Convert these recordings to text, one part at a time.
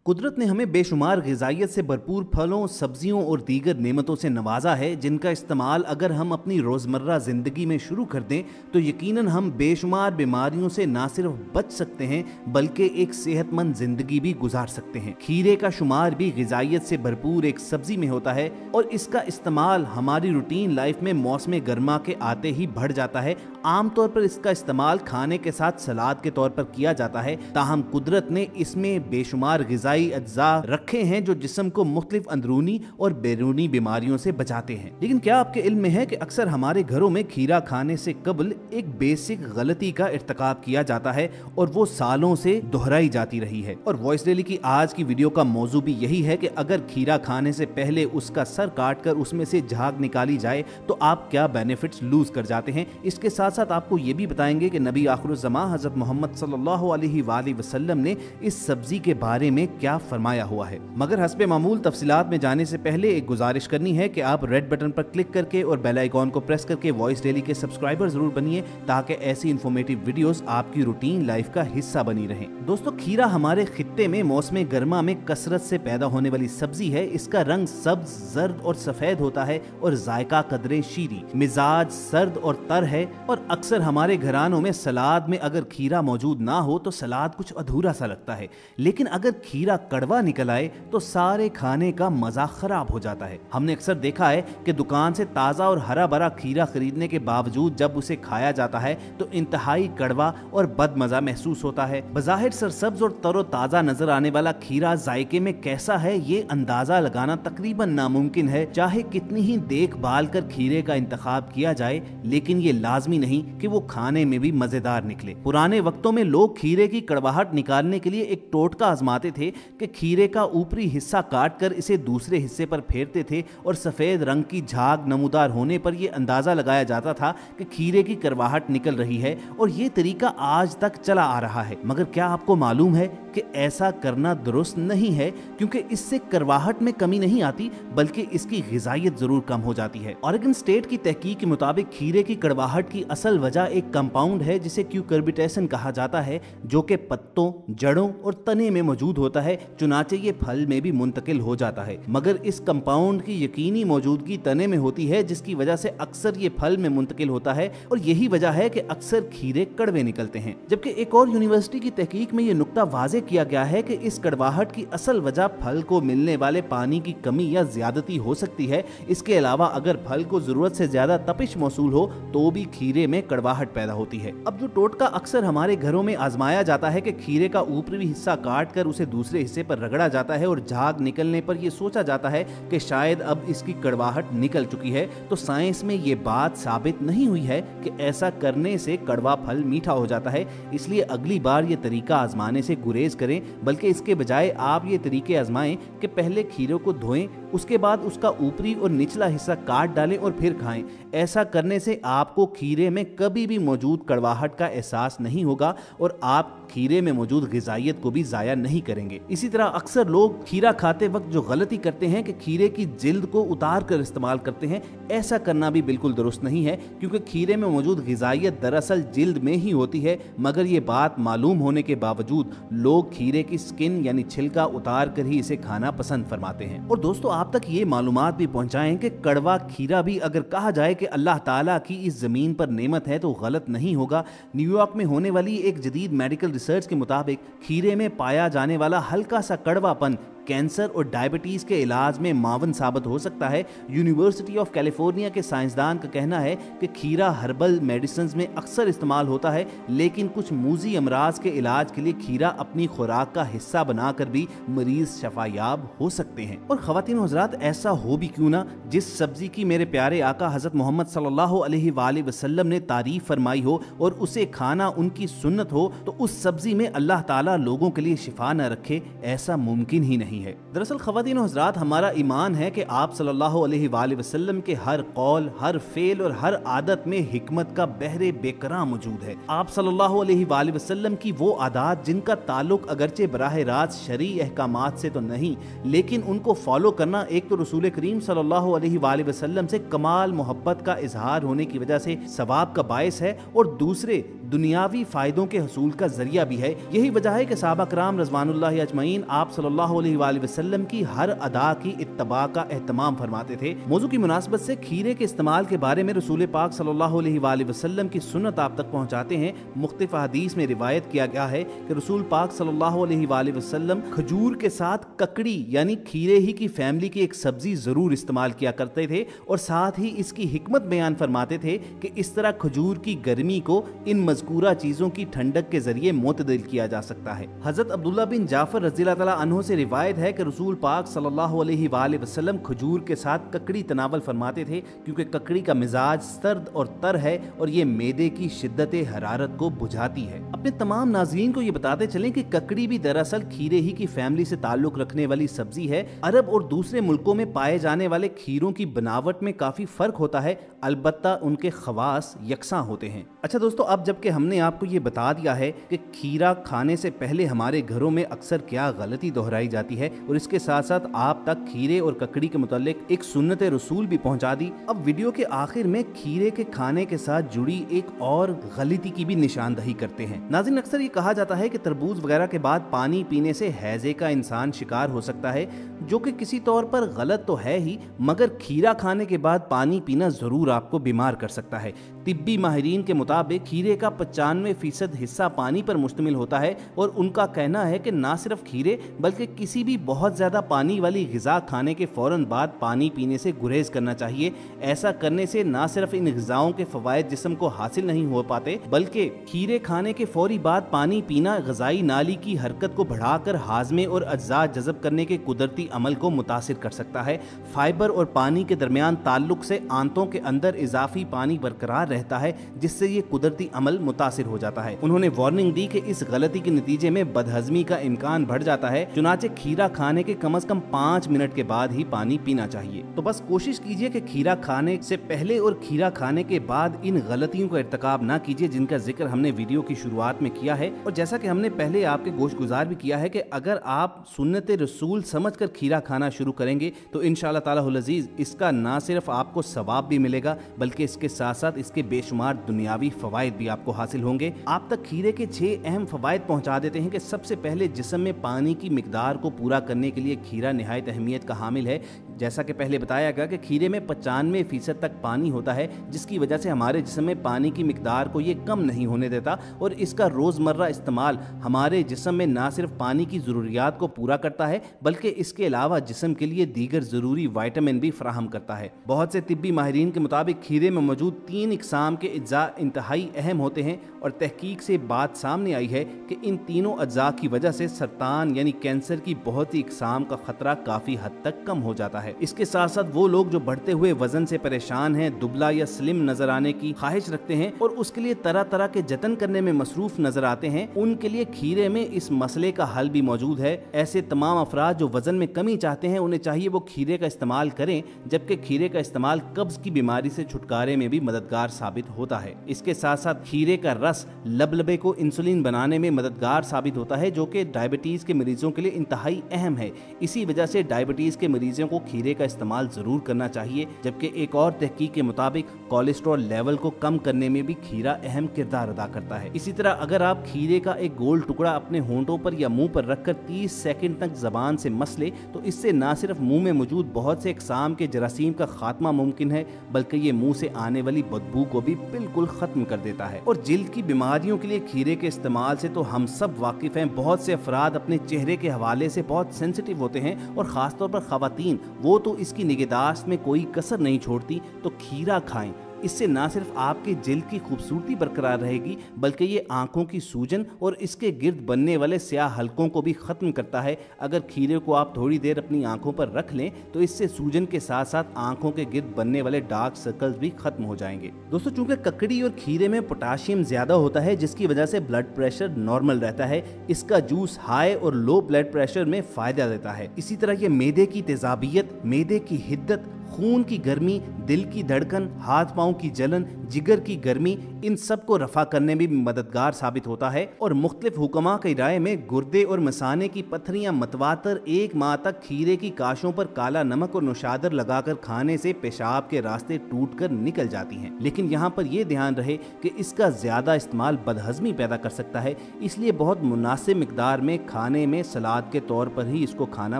कुदरत ने हमें बेशुमार ग़िज़ाइयत से भरपूर फलों, सब्जियों और दीगर नेमतों से नवाजा है, जिनका इस्तेमाल अगर हम अपनी रोज़मर्रा ज़िंदगी में शुरू कर दें तो यकीनन हम बेशुमार बीमारियों से ना सिर्फ बच सकते हैं बल्कि एक सेहतमंद ज़िंदगी भी गुजार सकते हैं। खीरे का शुमार भी ग़िज़ाइयत से भरपूर एक सब्ज़ी में होता है और इसका इस्तेमाल हमारी रूटीन लाइफ में मौसम गर्मा के आते ही बढ़ जाता है। आमतौर पर इसका इस्तेमाल खाने के साथ सलाद के तौर पर किया जाता है, ताहम कुदरत ने इसमें बेशुमार ग़िज़ाई अज्जा रखे हैं जो जिस्म को मुख्तलिफ अंदरूनी और बैरूनी बीमारियों से बचाते हैं। लेकिन क्या आपके इल्म में है कि अक्सर हमारे घरों में खीरा खाने से कबल एक बेसिक गलती का इर्तिकाब किया जाता है और वो सालों से दोहराई जाती रही है। और वॉइस डेली की आज की वीडियो का मौजू भी यही है कि अगर खीरा खाने से पहले उसका सर काट कर उसमें से झाग निकाली जाए तो आप क्या बेनिफिट्स लूज कर जाते हैं। इसके साथ साथ आपको ये भी बताएंगे कि नबी आखिरुज़्ज़मा हज़रत मोहम्मद सल्लल्लाहु अलैहि वसल्लम ने इस सब्जी के बारे में क्या फरमाया हुआ है। मगर हस्बे मामूल तफसीलात में जाने से पहले एक गुजारिश करनी है कि आप रेड बटन पर क्लिक करके और बेल आइकॉन को प्रेस करके वॉइस डेली के सब्सक्राइबर जरूर बनिए ताकि ऐसी इन्फॉर्मेटिव वीडियोस आपकी रूटीन लाइफ का हिस्सा बनी रहें। दोस्तों, खीरा हमारे खित्ते में मौसम गर्मा में कसरत से पैदा होने वाली सब्जी है। इसका रंग सब्ज, जर्द और सफेद होता है और जायका कदरे शीरी, मिजाज सर्द और तर है। और अक्सर हमारे घरानों में सलाद में अगर खीरा मौजूद ना हो तो सलाद कुछ अधूरा सा लगता है, लेकिन अगर खीरा कड़वा निकल आए तो सारे खाने का मजा खराब हो जाता है। हमने अक्सर देखा है कि दुकान से ताज़ा और हरा भरा खीरा खरीदने के बावजूद जब उसे खाया जाता है तो इंतहाई कड़वा और बदमजा महसूस होता है। बज़ाहिर सरसब्ज और तरो ताज़ा नजर आने वाला खीरा जायके में कैसा है ये अंदाजा लगाना तकरीबन नामुमकिन है। चाहे कितनी ही देखभाल कर खीरे का इंतखाब किया जाए, लेकिन ये लाजमी नहीं कि वो खाने में भी मजेदार निकले। पुराने वक्तों में लोग खीरे की कड़वाहट निकालने के लिए एक टोटका आजमाते थे कि खीरे का ऊपरी हिस्सा काट कर इसे दूसरे हिस्से पर फेरते थे और सफेद रंग की झाग नमूदार होने पर यह अंदाजा लगाया जाता था कि खीरे की कड़वाहट निकल रही है। और ये तरीका आज तक चला आ रहा है। मगर क्या आपको मालूम है कि ऐसा करना दुरुस्त नहीं है, क्योंकि इससे कड़वाहट में कमी नहीं आती बल्कि इसकी ग़िज़ाइयत जरूर कम हो जाती है। ऑरेगन स्टेट की तहकीक के मुताबिक खीरे की कड़वाहट की असल वजह एक कंपाउंड है जिसे क्यूकर्बिटेसन कहा जाता है, जो कि पत्तों, जड़ों और तने में मौजूद होता है, चुनाचे ये फल में भी मुंतकिल हो जाता है। मगर इस कंपाउंड की यकीनी मौजूदगी तने में होती है, जिसकी वजह से अक्सर ये फल में मुंतकिल होता है और यही वजह है कि अक्सर खीरे कड़वे निकलते हैं। जबकि एक और यूनिवर्सिटी की तहकीक में ये नुक्ता वाज़ेह किया गया है कि इस कड़वाहट की असल वजह फल को मिलने वाले पानी की कमी या ज्यादती हो सकती है। इसके अलावा अगर फल को जरूरत से ज्यादा तपिश मौसूल हो तो भी खीरे में कड़वाहट पैदा होती है। अब जो टोटका अक्सर हमारे घरों में आजमाया जाता है कि खीरे का ऊपरी हिस्सा काट कर उसे दूसरे हिस्से पर रगड़ा जाता है और झाग निकलने पर यह सोचा जाता है कि शायद अब इसकी कड़वाहट निकल चुकी है, तो साइंस में ये बात साबित नहीं हुई है कि ऐसा करने से कड़वा फल मीठा हो जाता है। इसलिए अगली बार ये तरीका आजमाने से गुरेज करें, बल्कि इसके बजाय आप ये तरीके आजमाएं कि पहले खीरे को धोएं, उसके बाद उसका ऊपरी और निचला हिस्सा काट डालें और फिर खाएं। ऐसा करने से आपको खीरे में कभी भी मौजूद कड़वाहट का एहसास नहीं होगा और आप खीरे में मौजूद ग़िज़ाइयत को भी ज़ाया नहीं करेंगे। इसी तरह अक्सर लोग खीरा खाते वक्त जो गलती करते हैं कि खीरे की जिल्द को उतार कर इस्तेमाल करते हैं। ऐसा करना भी बिल्कुल दुरुस्त नहीं है, क्योंकि खीरे में मौजूद ग़िज़ाइयत दरअसल जिल्द में ही होती है। मगर ये बात मालूम होने के बावजूद लोग खीरे की स्किन यानी छिलका उतार कर ही इसे खाना पसंद फरमाते हैं। और दोस्तों, आप तक ये मालूमात भी पहुंचाएं कि कड़वा खीरा भी अगर कहा जाए कि अल्लाह ताला की इस जमीन पर नेमत है तो गलत नहीं होगा। न्यूयॉर्क में होने वाली एक जदीद मेडिकल रिसर्च के मुताबिक खीरे में पाया जाने वाला हल्का सा कड़वापन कैंसर और डायबिटीज के इलाज में मावन साबित हो सकता है। यूनिवर्सिटी ऑफ कैलिफोर्निया के साइंसदान का कहना है कि खीरा हर्बल मेडिसिन में अक्सर इस्तेमाल होता है, लेकिन कुछ मूजी अमराज के इलाज के लिए खीरा अपनी खुराक का हिस्सा बनाकर भी मरीज शफायाब हो सकते हैं। और ख़वातीन हज़रात, ऐसा हो भी क्यों ना, जिस सब्जी की मेरे प्यारे आका हज़रत मोहम्मद सल्लल्लाहु अलैहि वसल्लम ने तारीफ फरमाई हो और उसे खाना उनकी सुन्नत हो, तो उस सब्जी में अल्लाह ताला लोगों के लिए शिफा न रखे, ऐसा मुमकिन ही नहीं नहीं है। दरअसल ख़वातीन और हज़रात, हमारा ईमान है कि आप सल्लल्लाहु अलैहि वसल्लम के हर कौल, हर फेल और हर आदत में हिकमत का बहरे बेकरार मौजूद है। आप सल्लल्लाहु अलैहि वसल्लम की वो आदात जिनका ताल्लुक अगरचे बराह रास्त शरई अहकामात से तो नहीं, लेकिन उनको फॉलो करना एक तो रसूल करीम सल्लल्लाहु अलैहि वसल्लम से कमाल मोहब्बत का इजहार होने की वजह से सवाब का बायस है, और दूसरे दुनियावी फायदों के हसूल का जरिया भी है। यही वजह है कि सहाबा कराम रज़वानुल्लाहि अजमईन आप सल्लल्लाहु अलैहि वसल्लम की हर अदा की इत्तबा का एहतमाम फरमाते थे। मौजू की मुनासबत से खीरे के इस्तेमाल के बारे में रसूल पाक सल्लल्लाहु अलैहि वसल्लम की सुन्नत आप तक पहुंचाते हैं। मुख्तलिफ हदीस में रिवायत किया गया है कि रसूल पाक सल्लल्लाहु अलैहि वसल्लम खजूर के साथ ककड़ी यानी खीरे ही की फैमिली की एक सब्जी जरूर इस्तेमाल किया करते थे, और साथ ही इसकी हिकमत बयान फरमाते थे कि इस तरह खजूर की गर्मी को इन मज़कूरा चीजों की ठंडक के जरिए मुतदिल किया जा सकता है। हजरत अब्दुल्ला बिन जाफर रज़ियल्लाहु तआला अन्हु से रिवायत है कि रसूल पाक सल्लल्लाहु अलैहि वसल्लम खजूर के साथ ककड़ी तनावल फरमाते थे, क्योंकि ककड़ी का मिजाज सर्द और तर है और ये मैदे की शिद्दत हरारत को बुझाती है। अपने तमाम नाज़रीन को ये बताते चलें कि ककड़ी भी दरअसल खीरे ही की फैमिली से ताल्लुक रखने वाली सब्जी है। अरब और दूसरे मुल्कों में पाए जाने वाले खीरों की बनावट में काफी फर्क होता है, अलबत्ता उनके खवास यकसां होते हैं। अच्छा दोस्तों, अब जबकि हमने आपको ये बता दिया है कि खीरा खाने से पहले हमारे घरों में अक्सर क्या गलती दोहराई जाती है, और इसके साथ साथ आप तक खीरे और ककड़ी के मुतालिक एक सुन्नत रसूल भी पहुंचा दी, अब वीडियो के आखिर में खीरे के खाने के साथ जुड़ी एक और गलती की भी निशानदही करते हैं। नाज़रीन, अक्सर ये कहा जाता है कि तरबूज वगैरह के बाद पानी पीने से हैजे का इंसान शिकार हो सकता है, जो कि किसी तौर पर गलत तो है ही, मगर खीरा खाने के बाद पानी पीना जरूर आपको बीमार कर सकता है। तिब्बी माहिरीन के मुताबिक खीरे का 95% हिस्सा पानी पर मुश्तमिल होता है, और उनका कहना है कि ना सिर्फ खीरे बल्कि किसी भी बहुत ज्यादा पानी वाली ग़िज़ा खाने के फौरन बाद पानी पीने से गुरेज करना चाहिए। ऐसा करने से ना सिर्फ इन ग़िज़ाओं के फवायद जिस्म को हासिल नहीं हो पाते, बल्कि खीरे खाने के फौरी बाद पानी पीना ग़िज़ाई नाली की हरकत को बढ़ाकर हाजमे और अज्जा जज़ब करने के कुदरती अमल को मुतासिर कर सकता है। फाइबर और पानी के दरमियान ताल्लुक से आंतों के अंदर इजाफी पानी बरकरार रहता है, जिससे ये कुदरती अमल मुतासिर हो जाता है। उन्होंने वार्निंग दी कि इस गलती के नतीजे में बदहजमी का इम्कान बढ़ जाता है, चुनाचे खीरा खाने के कम से कम 5 मिनट के बाद ही पानी पीना चाहिए। तो बस कोशिश कीजिए कि खीरा खाने से पहले और खीरा खाने के बाद इन गलतियों का इर्तिकाब ना कीजिए, जिनका जिक्र हमने वीडियो की शुरुआत में किया है। और जैसा कि हमने पहले आपके गोश गुजार भी किया है कि अगर आप सुन्नत रसूल समझकर खीरा खाना शुरू करेंगे तो इंशाअल्लाह ताला हुल अज़ीज़ इसका ना सिर्फ आपको सवाब भी मिलेगा, बल्कि इसके साथ साथ इसके बेशुमार दुनियावी फवायद भी आपको हासिल होंगे। आप तक खीरे के 6 अहम फवायद पहुंचा देते हैं कि सबसे पहले जिस्म में पानी की मिकदार को पूरा करने के लिए खीरा निहायत अहमियत का हामिल है। जैसा कि पहले बताया गया कि खीरे में 95% तक पानी होता है, जिसकी वजह से हमारे जिस्म में पानी की मिकदार को ये कम नहीं होने देता, और इसका रोज़मर्रा इस्तेमाल हमारे जिस्म में ना सिर्फ पानी की ज़रूरियात को पूरा करता है, बल्कि इसके अलावा जिस्म के लिए दीगर ज़रूरी वाइटामिन भी फराहम करता है। बहुत से तिब्बी माहिरीन के मुताबिक खीरे में मौजूद 3 इक़साम के अज्जा इंतहाई अहम होते हैं, और तहकीक से बात सामने आई है कि इन तीनों अज्जा की वजह से सरतान यानी कैंसर की बहुत ही इक़साम का खतरा काफ़ी हद तक कम हो जाता है। इसके साथ साथ वो लोग जो बढ़ते हुए वजन से परेशान हैं, दुबला या स्लिम नजर आने की ख्वाहिश रखते हैं और उसके लिए तरह तरह के जतन करने में मसरूफ नजर आते हैं, उनके लिए खीरे में इस मसले का हल भी मौजूद है। ऐसे तमाम अफराद जो वजन में कमी चाहते हैं, उन्हें चाहिए वो खीरे का इस्तेमाल करें, जबकि खीरे का इस्तेमाल कब्ज की बीमारी से छुटकारे में भी मददगार साबित होता है। इसके साथ साथ खीरे का रस लबलबे को इंसुलिन बनाने में मददगार साबित होता है, जो कि डायबिटीज के मरीजों के लिए इंतहाई अहम है। इसी वजह से डायबिटीज के मरीजों को खीरे का इस्तेमाल जरूर करना चाहिए, जबकि एक और तहकीक के मुताबिक कोलेस्ट्रॉल लेवल को कम करने में भी खीरा अहम किरदार अदा करता है। इसी तरह अगर आप खीरे का एक गोल टुकड़ा अपने होंठों पर या मुंह पर रखकर 30 सेकंड तक जबान से मस ले, तो इससे न सिर्फ मुंह में मौजूद बहुत से अक़साम के जरासीम का खात्मा मुमकिन है, बल्कि ये मुंह से आने वाली बदबू को भी बिल्कुल खत्म कर देता है। और जिल्द की बीमारियों के लिए खीरे के इस्तेमाल से तो हम सब वाकिफ हैं। बहुत से अफराद अपने चेहरे के हवाले से बहुत सेंसिटिव होते हैं, और खासतौर पर ख़वातीन, वो तो इसकी निगहदाश्त में कोई कसर नहीं छोड़ती। तो खीरा खाएं, इससे न सिर्फ आपकी जिल्द की खूबसूरती बरकरार रहेगी बल्कि ये आंखों की सूजन और इसके गिर्द बनने वाले स्याह हलकों को भी खत्म करता है। अगर खीरे को आप थोड़ी देर अपनी आंखों पर रख लें तो इससे सूजन के साथ साथ आंखों के गिर्द बनने वाले डार्क सर्कल्स भी खत्म हो जाएंगे। दोस्तों, चूंकि ककड़ी और खीरे में पोटाशियम ज्यादा होता है जिसकी वजह से ब्लड प्रेशर नॉर्मल रहता है, इसका जूस हाई और लो ब्लड प्रेशर में फायदा देता है। इसी तरह ये मैदे की तेजाबियत, मैदे की हिद्दत, खून की गर्मी, दिल की धड़कन, हाथ पांव की जलन, जिगर की गर्मी, इन सब को रफा करने में भी मददगार साबित होता है। और मुख्तलिफ हुक्मा की राय में गुर्दे और मसाने की पत्थरियां मतवातर 1 माह तक खीरे की काशों पर काला नमक और नौशादर लगाकर खाने से पेशाब के रास्ते टूटकर निकल जाती हैं। लेकिन यहाँ पर यह ध्यान रहे कि इसका ज्यादा इस्तेमाल बदहजमी पैदा कर सकता है, इसलिए बहुत मुनासिब मिकदार में खाने में सलाद के तौर पर ही इसको खाना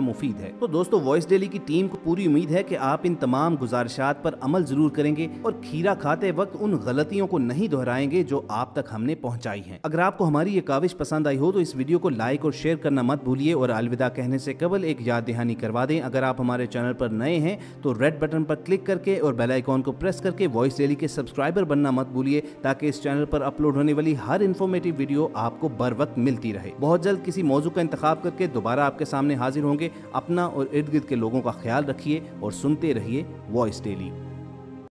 मुफीद है। तो दोस्तों, वॉइस डेली की टीम को पूरी उम्मीद है कि आप इन तमाम गुजारिशात पर अमल जरूर करेंगे और खीरा खाते वक्त उन गलतियों को नहीं दोहराएंगे जो आप तक हमने पहुंचाई हैं। अगर आपको हमारी ये काविश पसंद आई हो तो इस वीडियो को लाइक और शेयर करना मत भूलिए और अलविदा कहने से कबल एक याद दहानी करवा दें। अगर आप हमारे चैनल पर नए हैं तो रेड बटन पर क्लिक करके और बेल आइकॉन को प्रेस करके वॉइस डेली के सब्सक्राइबर बनना मत भूलिए ताकि इस चैनल पर अपलोड होने वाली हर इन्फॉर्मेटिव वीडियो आपको बर वक्त मिलती रहे। बहुत जल्द किसी मौजू का इंतखाब करके दोबारा आपके सामने हाजिर होंगे। अपना और इर्द गिर्द के लोगों का ख्याल रखिए और सुनते रहिए वॉइस डेली।